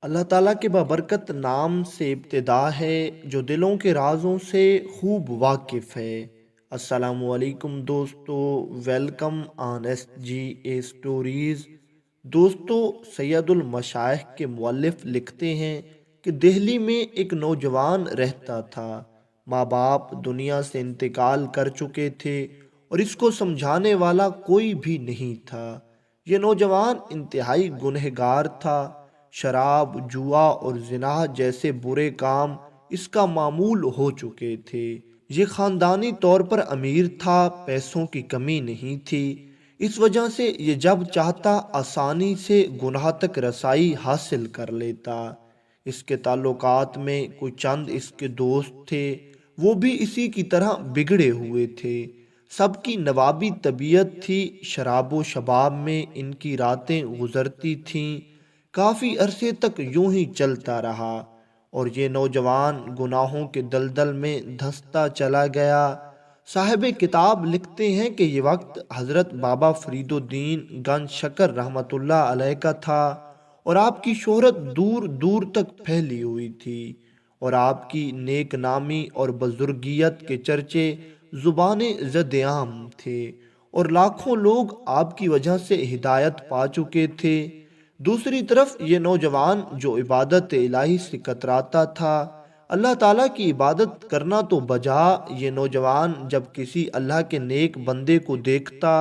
اللہ تعالیٰ کے بابرکت نام سے ابتدا ہے جو دلوں کے رازوں سے خوب واقف ہے۔ السلام علیکم دوستو، welcome on S G A stories. دوستو، سید المشائخ کے مؤلف لکھتے ہیں کہ دہلی میں ایک نوجوان رہتا تھا۔ ماں باپ دنیا سے انتقال کر چکے تھے اور اس کو سمجھانے والا کوئی بھی نہیں تھا۔ یہ نوجوان انتہائی گنہگار تھا۔ شراب، جوا اور زنا جیسے برے کام اس کا معمول ہو چکے تھے۔ یہ خاندانی طور پر امیر تھا، پیسوں کی کمی نہیں تھی۔ اس وجہ سے یہ جب چاہتا آسانی سے گناہ تک رسائی حاصل کر لیتا۔ اس کے تعلقات میں کچھ چند اس کے دوست تھے، وہ بھی اسی کی طرح بگڑے ہوئے تھے۔ سب کی نوابی طبیعت تھی، شراب و شباب میں ان کی راتیں گزرتی تھیں۔ کافی عرصے تک یوں ہی چلتا رہا اور یہ نوجوان گناہوں کے دلدل میں دھنستا چلا گیا۔ صاحب کتاب لکھتے ہیں کہ یہ وقت حضرت بابا فرید الدین گنج شکر رحمۃ اللہ علیہ کا تھا اور آپ کی شہرت دور دور تک پھیلی ہوئی تھی اور آپ کی نیک نامی اور بزرگیت کے چرچے زبان زد عام تھے اور لاکھوں لوگ آپ کی وجہ سے ہدایت پا چکے تھے۔ دوسری طرف یہ نوجوان جو عبادت الہی سے کتراتا تھا، اللہ تعالیٰ کی عبادت کرنا تو بجا، یہ نوجوان جب کسی اللہ کے نیک بندے کو دیکھتا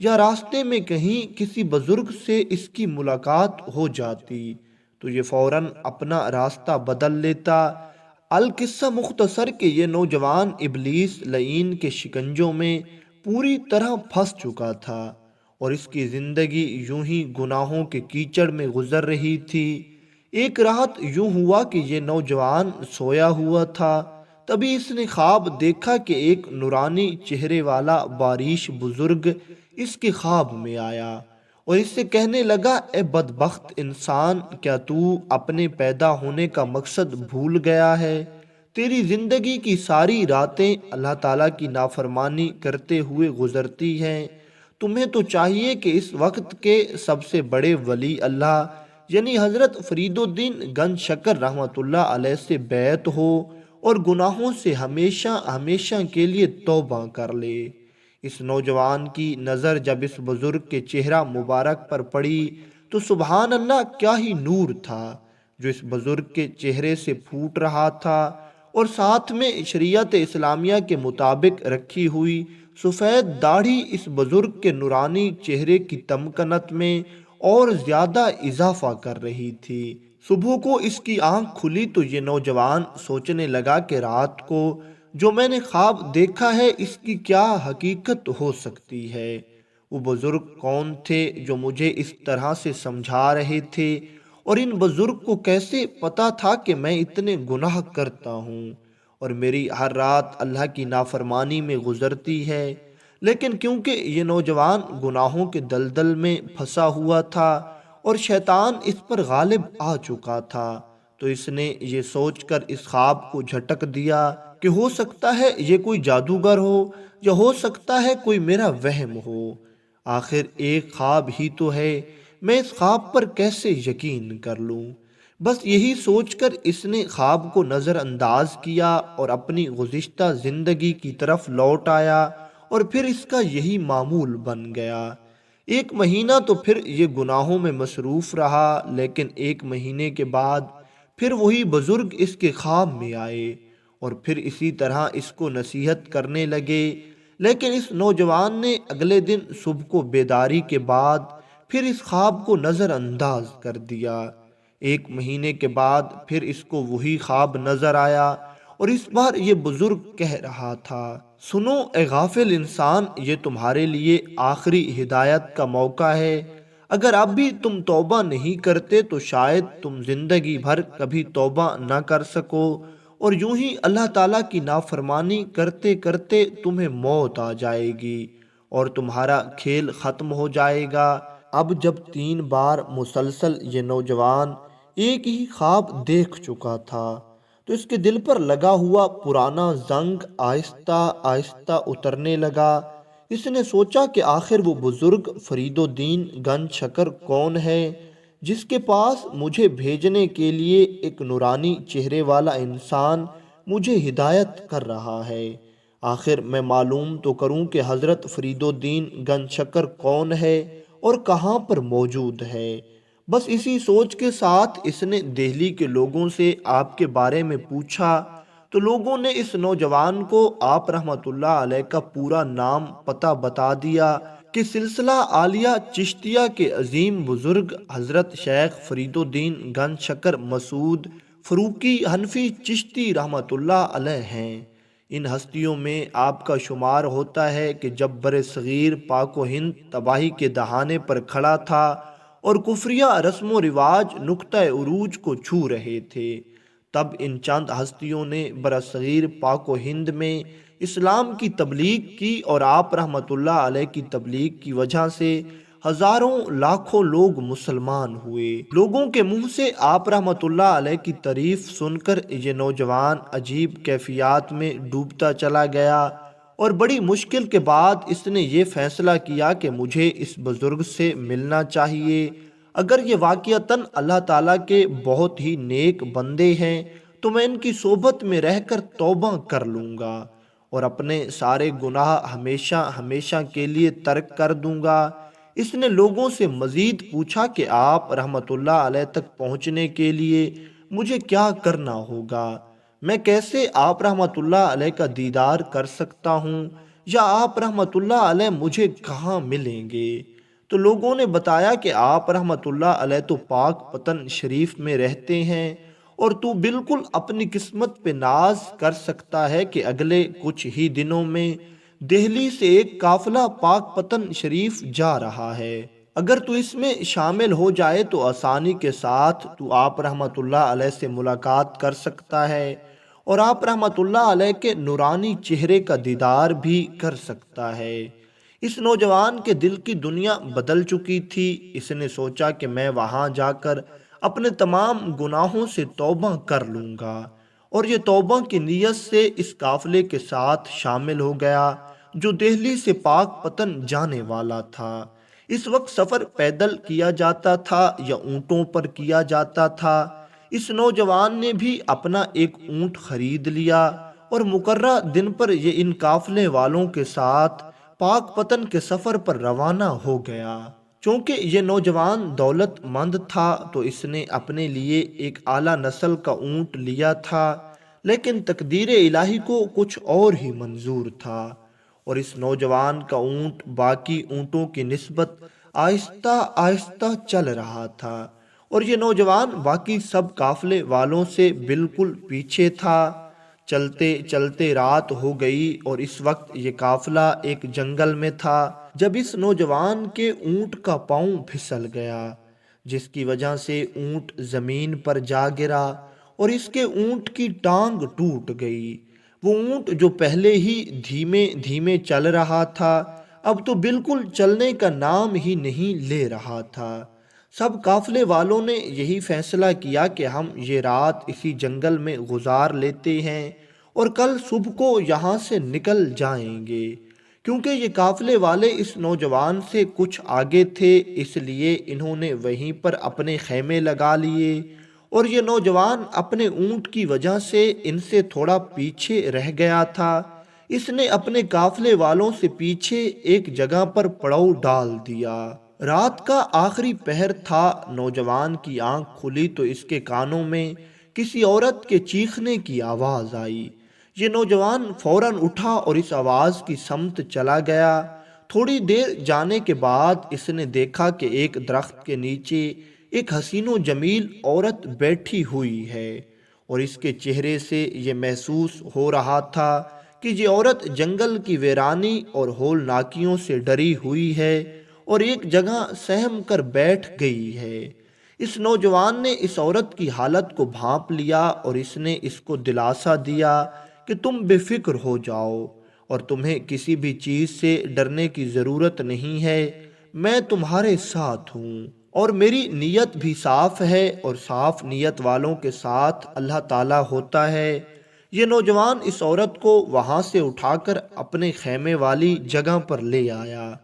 یا راستے میں کہیں کسی بزرگ سے اس کی ملاقات ہو جاتی تو یہ فوراً اپنا راستہ بدل لیتا۔ القصہ مختصر کہ یہ نوجوان ابلیس لعین کے شکنجوں میں پوری طرح پھنس چکا تھا اور اس کی زندگی یوں ہی گناہوں کے کیچڑ میں گزر رہی تھی۔ ایک رات یوں ہوا کہ یہ نوجوان سویا ہوا تھا، تبھی اس نے خواب دیکھا کہ ایک نورانی چہرے والا باریش بزرگ اس کے خواب میں آیا اور اس سے کہنے لگا، اے بدبخت انسان، کیا تو اپنے پیدا ہونے کا مقصد بھول گیا ہے؟ تیری زندگی کی ساری راتیں اللہ تعالیٰ کی نافرمانی کرتے ہوئے گزرتی ہیں۔ تمہیں تو چاہیے کہ اس وقت کے سب سے بڑے ولی اللہ یعنی حضرت فرید الدین گنج شکر رحمۃ اللہ علیہ سے بیعت ہو اور گناہوں سے ہمیشہ ہمیشہ کے لیے توبہ کر لے۔ اس نوجوان کی نظر جب اس بزرگ کے چہرہ مبارک پر پڑی تو سبحان اللہ، کیا ہی نور تھا جو اس بزرگ کے چہرے سے پھوٹ رہا تھا، اور ساتھ میں شریعت اسلامیہ کے مطابق رکھی ہوئی سفید داڑھی اس بزرگ کے نورانی چہرے کی تمکنت میں اور زیادہ اضافہ کر رہی تھی۔ صبح کو اس کی آنکھ کھلی تو یہ نوجوان سوچنے لگا کہ رات کو جو میں نے خواب دیکھا ہے اس کی کیا حقیقت ہو سکتی ہے۔ وہ بزرگ کون تھے جو مجھے اس طرح سے سمجھا رہے تھے، اور ان بزرگ کو کیسے پتا تھا کہ میں اتنے گناہ کرتا ہوں اور میری ہر رات اللہ کی نافرمانی میں گزرتی ہے؟ لیکن کیونکہ یہ نوجوان گناہوں کے دلدل میں پھنسا ہوا تھا اور شیطان اس پر غالب آ چکا تھا، تو اس نے یہ سوچ کر اس خواب کو جھٹک دیا کہ ہو سکتا ہے یہ کوئی جادوگر ہو یا ہو سکتا ہے کوئی میرا وہم ہو۔ آخر ایک خواب ہی تو ہے، میں اس خواب پر کیسے یقین کر لوں؟ بس یہی سوچ کر اس نے خواب کو نظر انداز کیا اور اپنی گزشتہ زندگی کی طرف لوٹ آیا، اور پھر اس کا یہی معمول بن گیا۔ ایک مہینہ تو پھر یہ گناہوں میں مصروف رہا، لیکن ایک مہینے کے بعد پھر وہی بزرگ اس کے خواب میں آئے اور پھر اسی طرح اس کو نصیحت کرنے لگے، لیکن اس نوجوان نے اگلے دن صبح کو بیداری کے بعد پھر اس خواب کو نظر انداز کر دیا۔ ایک مہینے کے بعد پھر اس کو وہی خواب نظر آیا اور اس بار یہ بزرگ کہہ رہا تھا، سنو اے غافل انسان، یہ تمہارے لیے آخری ہدایت کا موقع ہے۔ اگر اب بھی تم توبہ نہیں کرتے تو شاید تم زندگی بھر کبھی توبہ نہ کر سکو، اور یوں ہی اللہ تعالیٰ کی نافرمانی کرتے کرتے تمہیں موت آ جائے گی اور تمہارا کھیل ختم ہو جائے گا۔ اب جب 3 بار مسلسل یہ نوجوان ایک ہی خواب دیکھ چکا تھا تو اس کے دل پر لگا ہوا پرانا زنگ آہستہ آہستہ اترنے لگا۔ اس نے سوچا کہ آخر وہ بزرگ فرید الدین گنج شکر کون ہے جس کے پاس مجھے بھیجنے کے لیے ایک نورانی چہرے والا انسان مجھے ہدایت کر رہا ہے۔ آخر میں معلوم تو کروں کہ حضرت فرید الدین گنج شکر کون ہے اور کہاں پر موجود ہے۔ بس اسی سوچ کے ساتھ اس نے دہلی کے لوگوں سے آپ کے بارے میں پوچھا تو لوگوں نے اس نوجوان کو آپ رحمۃ اللہ علیہ کا پورا نام پتہ بتا دیا کہ سلسلہ عالیہ چشتیہ کے عظیم بزرگ حضرت شیخ فرید الدین گنج شکر مسعود فاروقی حنفی چشتی رحمۃ اللہ علیہ ہیں۔ ان ہستیوں میں آپ کا شمار ہوتا ہے کہ جب بر صغیر پاک و ہند تباہی کے دہانے پر کھڑا تھا اور کفریہ رسم و رواج نقطہ عروج کو چھو رہے تھے، تب ان چند ہستیوں نے برصغیر پاک و ہند میں اسلام کی تبلیغ کی اور آپ رحمۃ اللہ علیہ کی تبلیغ کی وجہ سے ہزاروں لاکھوں لوگ مسلمان ہوئے۔ لوگوں کے منہ سے آپ رحمۃ اللہ علیہ کی تعریف سن کر یہ نوجوان عجیب کیفیات میں ڈوبتا چلا گیا اور بڑی مشکل کے بعد اس نے یہ فیصلہ کیا کہ مجھے اس بزرگ سے ملنا چاہیے۔ اگر یہ واقعتاً اللہ تعالیٰ کے بہت ہی نیک بندے ہیں تو میں ان کی صحبت میں رہ کر توبہ کر لوں گا اور اپنے سارے گناہ ہمیشہ ہمیشہ کے لیے ترک کر دوں گا۔ اس نے لوگوں سے مزید پوچھا کہ آپ رحمت اللہ علیہ تک پہنچنے کے لیے مجھے کیا کرنا ہوگا؟ میں کیسے آپ رحمت اللہ علیہ کا دیدار کر سکتا ہوں، یا آپ رحمت اللہ علیہ مجھے کہاں ملیں گے؟ تو لوگوں نے بتایا کہ آپ رحمت اللہ علیہ تو پاک پتن شریف میں رہتے ہیں اور تو بالکل اپنی قسمت پہ ناز کر سکتا ہے کہ اگلے کچھ ہی دنوں میں دہلی سے ایک قافلہ پاک پتن شریف جا رہا ہے۔ اگر تو اس میں شامل ہو جائے تو آسانی کے ساتھ تو آپ رحمت اللہ علیہ سے ملاقات کر سکتا ہے اور آپ رحمت اللہ علیہ کے نورانی چہرے کا دیدار بھی کر سکتا ہے۔ اس نوجوان کے دل کی دنیا بدل چکی تھی۔ اس نے سوچا کہ میں وہاں جا کر اپنے تمام گناہوں سے توبہ کر لوں گا، اور یہ توبہ کی نیت سے اس قافلے کے ساتھ شامل ہو گیا جو دہلی سے پاک پتن جانے والا تھا۔ اس وقت سفر پیدل کیا جاتا تھا یا اونٹوں پر کیا جاتا تھا۔ اس نوجوان نے بھی اپنا ایک اونٹ خرید لیا اور مقررہ دن پر یہ ان قافلے والوں کے ساتھ پاک پتن کے سفر پر روانہ ہو گیا۔ چونکہ یہ نوجوان دولت مند تھا تو اس نے اپنے لیے ایک اعلیٰ نسل کا اونٹ لیا تھا، لیکن تقدیر الہی کو کچھ اور ہی منظور تھا، اور اس نوجوان کا اونٹ باقی اونٹوں کی نسبت آہستہ آہستہ چل رہا تھا، اور یہ نوجوان باقی سب قافلے والوں سے بالکل پیچھے تھا۔ چلتے چلتے رات ہو گئی اور اس وقت یہ قافلہ ایک جنگل میں تھا جب اس نوجوان کے اونٹ کا پاؤں پھسل گیا، جس کی وجہ سے اونٹ زمین پر جا گرا اور اس کے اونٹ کی ٹانگ ٹوٹ گئی۔ وہ اونٹ جو پہلے ہی دھیمے دھیمے چل رہا تھا اب تو بالکل چلنے کا نام ہی نہیں لے رہا تھا۔ سب قافلے والوں نے یہی فیصلہ کیا کہ ہم یہ رات اسی جنگل میں گزار لیتے ہیں اور کل صبح کو یہاں سے نکل جائیں گے۔ کیونکہ یہ قافلے والے اس نوجوان سے کچھ آگے تھے، اس لیے انہوں نے وہیں پر اپنے خیمے لگا لیے، اور یہ نوجوان اپنے اونٹ کی وجہ سے ان سے تھوڑا پیچھے رہ گیا تھا۔ اس نے اپنے قافلے والوں سے پیچھے ایک جگہ پر پڑاؤ ڈال دیا۔ رات کا آخری پہر تھا۔ نوجوان کی آنکھ کھلی تو اس کے کانوں میں کسی عورت کے چیخنے کی آواز آئی۔ یہ نوجوان فوراً اٹھا اور اس آواز کی سمت چلا گیا۔ تھوڑی دیر جانے کے بعد اس نے دیکھا کہ ایک درخت کے نیچے ایک حسین و جمیل عورت بیٹھی ہوئی ہے، اور اس کے چہرے سے یہ محسوس ہو رہا تھا کہ یہ عورت جنگل کی ویرانی اور ہولناکیوں سے ڈری ہوئی ہے اور ایک جگہ سہم کر بیٹھ گئی ہے۔ اس نوجوان نے اس عورت کی حالت کو بھانپ لیا اور اس نے اس کو دلاسا دیا کہ تم بے فکر ہو جاؤ اور تمہیں کسی بھی چیز سے ڈرنے کی ضرورت نہیں ہے، میں تمہارے ساتھ ہوں، اور میری نیت بھی صاف ہے، اور صاف نیت والوں کے ساتھ اللہ تعالیٰ ہوتا ہے۔ یہ نوجوان اس عورت کو وہاں سے اٹھا کر اپنے خیمے والی جگہ پر لے آیا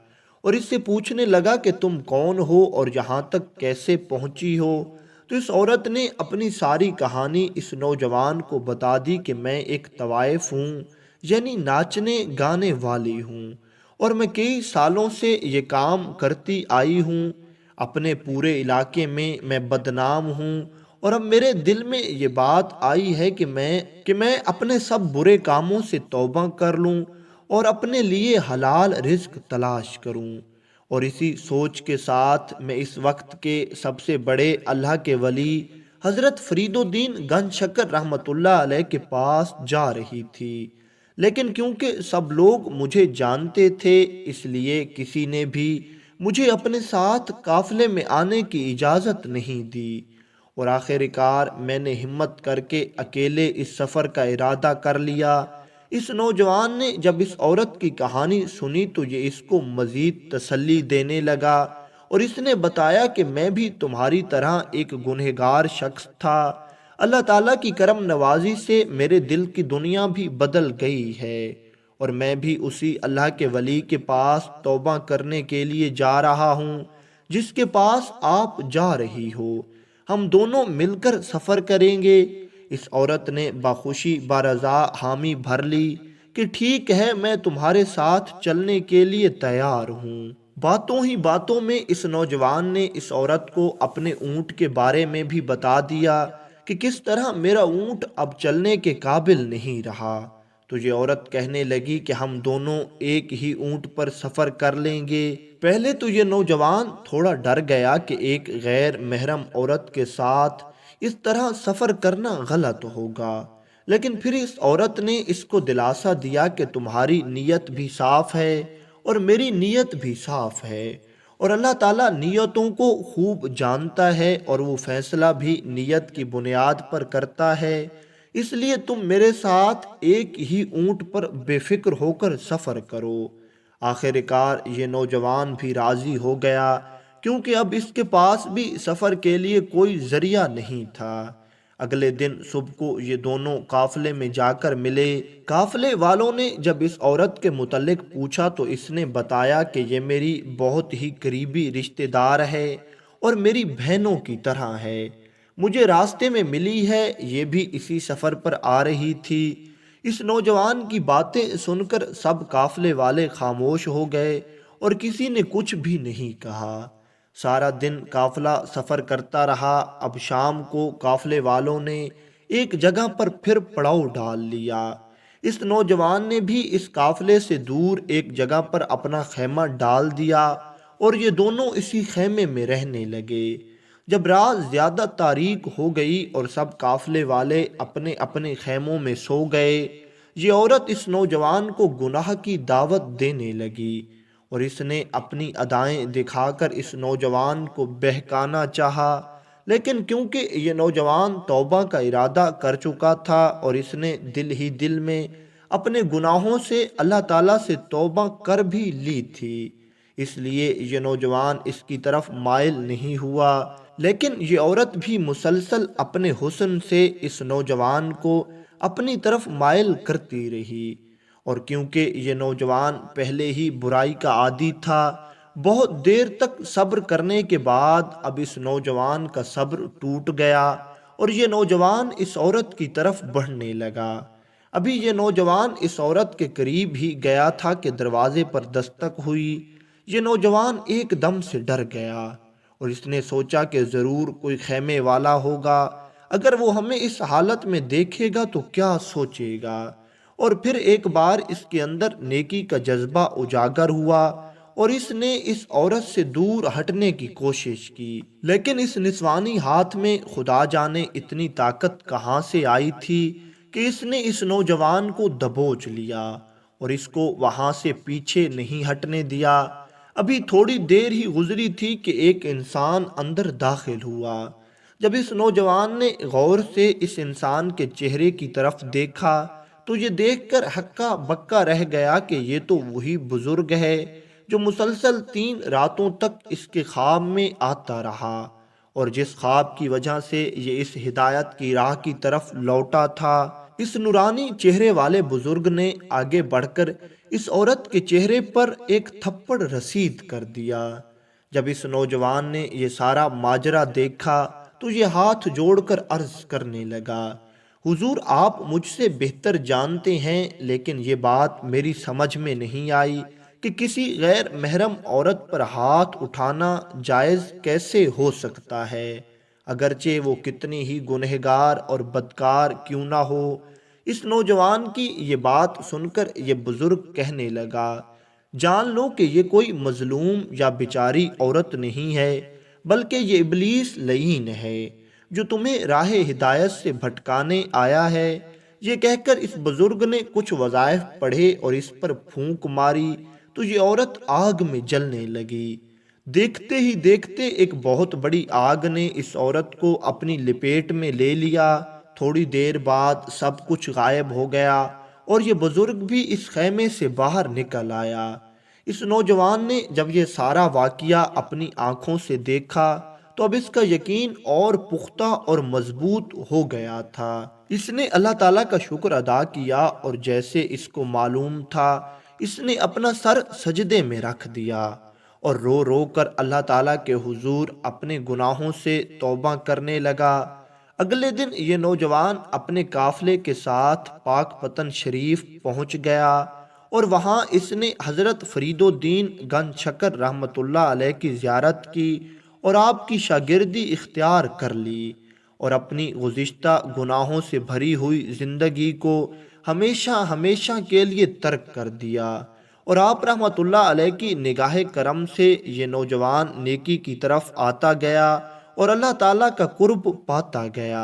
اور اس سے پوچھنے لگا کہ تم کون ہو اور یہاں تک کیسے پہنچی ہو؟ تو اس عورت نے اپنی ساری کہانی اس نوجوان کو بتا دی کہ میں ایک طوائف ہوں، یعنی ناچنے گانے والی ہوں، اور میں کئی سالوں سے یہ کام کرتی آئی ہوں۔ اپنے پورے علاقے میں بدنام ہوں، اور اب میرے دل میں یہ بات آئی ہے کہ میں اپنے سب برے کاموں سے توبہ کر لوں اور اپنے لیے حلال رزق تلاش کروں۔ اور اسی سوچ کے ساتھ میں اس وقت کے سب سے بڑے اللہ کے ولی حضرت فرید الدین گنج شکر رحمۃ اللہ علیہ کے پاس جا رہی تھی، لیکن کیونکہ سب لوگ مجھے جانتے تھے، اس لیے کسی نے بھی مجھے اپنے ساتھ قافلے میں آنے کی اجازت نہیں دی، اور آخر کار میں نے ہمت کر کے اکیلے اس سفر کا ارادہ کر لیا۔ اس نوجوان نے جب اس عورت کی کہانی سنی تو یہ اس کو مزید تسلی دینے لگا، اور اس نے بتایا کہ میں بھی تمہاری طرح ایک گنہگار شخص تھا۔ اللہ تعالیٰ کی کرم نوازی سے میرے دل کی دنیا بھی بدل گئی ہے، اور میں بھی اسی اللہ کے ولی کے پاس توبہ کرنے کے لیے جا رہا ہوں جس کے پاس آپ جا رہی ہو۔ ہم دونوں مل کر سفر کریں گے۔ اس عورت نے بخوشی برضا حامی بھر لی کہ ٹھیک ہے، میں تمہارے ساتھ چلنے کے لیے تیار ہوں۔ باتوں ہی باتوں میں اس نوجوان نے اس عورت کو اپنے اونٹ کے بارے میں بھی بتا دیا کہ کس طرح میرا اونٹ اب چلنے کے قابل نہیں رہا۔ تو یہ عورت کہنے لگی کہ ہم دونوں ایک ہی اونٹ پر سفر کر لیں گے۔ پہلے تو یہ نوجوان تھوڑا ڈر گیا کہ ایک غیر محرم عورت کے ساتھ اس طرح سفر کرنا غلط ہوگا، لیکن پھر اس عورت نے اس کو دلاسا دیا کہ تمہاری نیت بھی صاف ہے اور میری نیت بھی صاف ہے، اور اللہ تعالیٰ نیتوں کو خوب جانتا ہے اور وہ فیصلہ بھی نیت کی بنیاد پر کرتا ہے، اس لیے تم میرے ساتھ ایک ہی اونٹ پر بے فکر ہو کر سفر کرو۔ آخر کار یہ نوجوان بھی راضی ہو گیا، کیونکہ اب اس کے پاس بھی سفر کے لیے کوئی ذریعہ نہیں تھا۔ اگلے دن صبح کو یہ دونوں قافلے میں جا کر ملے۔ قافلے والوں نے جب اس عورت کے متعلق پوچھا تو اس نے بتایا کہ یہ میری بہت ہی قریبی رشتہ دار ہے اور میری بہنوں کی طرح ہے، مجھے راستے میں ملی ہے، یہ بھی اسی سفر پر آ رہی تھی۔ اس نوجوان کی باتیں سن کر سب قافلے والے خاموش ہو گئے اور کسی نے کچھ بھی نہیں کہا۔ سارا دن قافلہ سفر کرتا رہا۔ اب شام کو قافلے والوں نے ایک جگہ پر پھر پڑاؤ ڈال لیا۔ اس نوجوان نے بھی اس قافلے سے دور ایک جگہ پر اپنا خیمہ ڈال دیا اور یہ دونوں اسی خیمے میں رہنے لگے۔ جب رات زیادہ تاریک ہو گئی اور سب قافلے والے اپنے اپنے خیموں میں سو گئے، یہ عورت اس نوجوان کو گناہ کی دعوت دینے لگی، اور اس نے اپنی ادائیں دکھا کر اس نوجوان کو بہکانا چاہا، لیکن کیونکہ یہ نوجوان توبہ کا ارادہ کر چکا تھا اور اس نے دل ہی دل میں اپنے گناہوں سے اللہ تعالیٰ سے توبہ کر بھی لی تھی، اس لیے یہ نوجوان اس کی طرف مائل نہیں ہوا، لیکن یہ عورت بھی مسلسل اپنے حسن سے اس نوجوان کو اپنی طرف مائل کرتی رہی، اور کیونکہ یہ نوجوان پہلے ہی برائی کا عادی تھا، بہت دیر تک صبر کرنے کے بعد اب اس نوجوان کا صبر ٹوٹ گیا اور یہ نوجوان اس عورت کی طرف بڑھنے لگا۔ ابھی یہ نوجوان اس عورت کے قریب ہی گیا تھا کہ دروازے پر دستک ہوئی۔ یہ نوجوان ایک دم سے ڈر گیا اور اس نے سوچا کہ ضرور کوئی خیمے والا ہوگا، اگر وہ ہمیں اس حالت میں دیکھے گا تو کیا سوچے گا، اور پھر ایک بار اس کے اندر نیکی کا جذبہ اجاگر ہوا اور اس نے اس عورت سے دور ہٹنے کی کوشش کی، لیکن اس نسوانی ہاتھ میں خدا جانے اتنی طاقت کہاں سے آئی تھی کہ اس نے اس نوجوان کو دبوچ لیا اور اس کو وہاں سے پیچھے نہیں ہٹنے دیا۔ ابھی تھوڑی دیر ہی گزری تھی کہ ایک انسان اندر داخل ہوا۔ جب اس نوجوان نے غور سے اس انسان کے چہرے کی طرف دیکھا تو یہ دیکھ کر ہکا بکا رہ گیا کہ یہ تو وہی بزرگ ہے جو مسلسل 3 راتوں تک اس کے خواب میں آتا رہا، اور جس خواب کی وجہ سے یہ اس ہدایت کی راہ کی طرف لوٹا تھا۔ اس نورانی چہرے والے بزرگ نے آگے بڑھ کر اس عورت کے چہرے پر ایک تھپڑ رسید کر دیا۔ جب اس نوجوان نے یہ سارا ماجرا دیکھا تو یہ ہاتھ جوڑ کر عرض کرنے لگا، حضور آپ مجھ سے بہتر جانتے ہیں، لیکن یہ بات میری سمجھ میں نہیں آئی کہ کسی غیر محرم عورت پر ہاتھ اٹھانا جائز کیسے ہو سکتا ہے، اگرچہ وہ کتنی ہی گنہگار اور بدکار کیوں نہ ہو۔ اس نوجوان کی یہ بات سن کر یہ بزرگ کہنے لگا، جان لو کہ یہ کوئی مظلوم یا بیچاری عورت نہیں ہے، بلکہ یہ ابلیس لعین ہے جو تمہیں راہ ہدایت سے بھٹکانے آیا ہے۔ یہ کہہ کر اس بزرگ نے کچھ وظائف پڑھے اور اس پر پھونک ماری تو یہ عورت آگ میں جلنے لگی۔ دیکھتے ہی دیکھتے ایک بہت بڑی آگ نے اس عورت کو اپنی لپیٹ میں لے لیا۔ تھوڑی دیر بعد سب کچھ غائب ہو گیا اور یہ بزرگ بھی اس خیمے سے باہر نکل آیا۔ اس نوجوان نے جب یہ سارا واقعہ اپنی آنکھوں سے دیکھا تو اب اس کا یقین اور پختہ اور مضبوط ہو گیا تھا۔ اس نے اللہ تعالیٰ کا شکر ادا کیا اور جیسے اس کو معلوم تھا اس نے اپنا سر سجدے میں رکھ دیا اور رو رو کر اللہ تعالیٰ کے حضور اپنے گناہوں سے توبہ کرنے لگا۔ اگلے دن یہ نوجوان اپنے قافلے کے ساتھ پاک پتن شریف پہنچ گیا اور وہاں اس نے حضرت فرید الدین گنج چھکر رحمۃ اللہ علیہ کی زیارت کی اور آپ کی شاگردی اختیار کر لی اور اپنی گزشتہ گناہوں سے بھری ہوئی زندگی کو ہمیشہ ہمیشہ کے لیے ترک کر دیا، اور آپ رحمۃ اللہ علیہ کی نگاہ کرم سے یہ نوجوان نیکی کی طرف آتا گیا اور اللہ تعالیٰ کا قرب پاتا گیا۔